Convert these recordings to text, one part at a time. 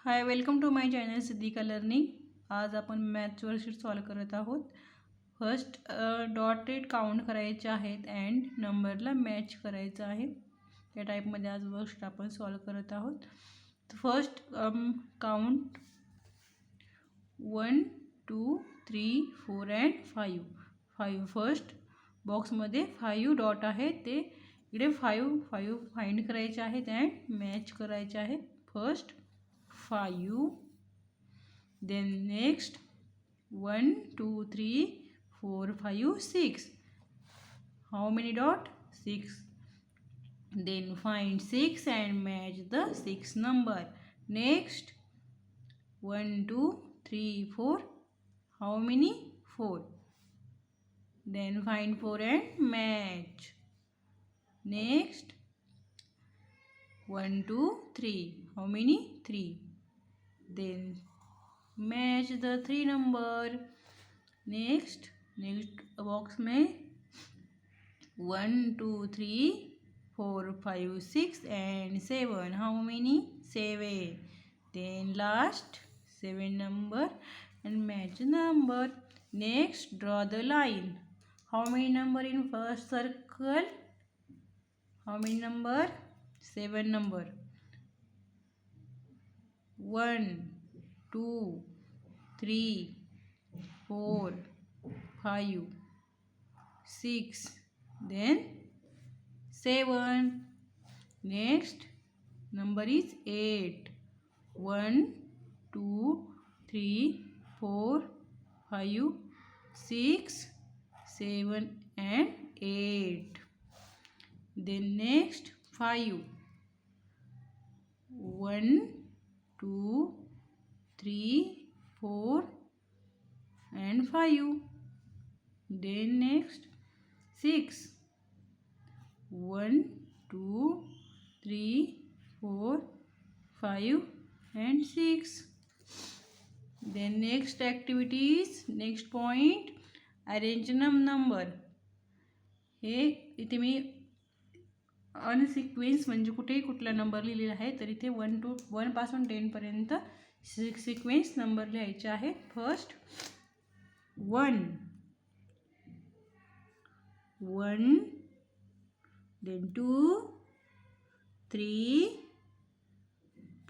Hi, welcome to my channel Siddhika learning. आज आपण maths worksheet solve करत आहोत. फर्स्ट डॉटेड काउंट करायचे आहेत अँड नंबरला मॅच करायचं आहे. या टाईपमध्ये आज वर्कशीट आपण सॉल्व करत आहोत. First count 1 2 3 4 and 5. फर्स्ट बॉक्समध्ये 5 डॉट आहे, ते इकडे 5 फाइंड करायचे आहेत अँड मॅच करायचे आहे. First 5, then next 1 2 3 4 5 6. How many dot? 6. Then find 6 and match the 6 number. Next 1 2 3 4. How many? 4. Then find 4 and match. Next 1 2 3. How many? 3. Then match the 3 number. Next box में 1 2 3 4 5 6 and 7. How many? 7. Then last 7 number and match number. Next draw the line. How many number in first circle? How many number? 7 number. 1 2 3 4 5 6, then 7. Next number is 8. 1 2 3 4 5 6 7 and 8. Then next 5. 1 2 3 4 and 5. Then next 6. 1 2 3 4 5 and 6. Then next activities, next point, arrange number. हे इथे मी अनसिक्वेन्स म्हणजे कुठेही कुठला number लिहिलेला आहे, तर इथे 1 पासून 10 पर्यंत सिक्वेन्स नंबर लिहायचे आहेत. First 1 1, then 2 3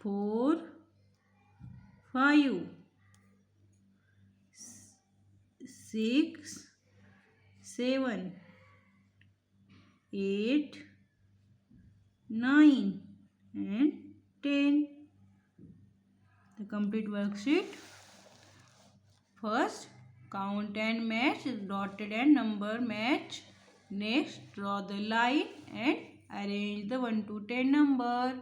4 5 6 7 8 9 and 10. The complete worksheet. First count and match, dotted and number match. Next draw the line and arrange the 1 to 10 number.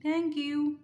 Thank you.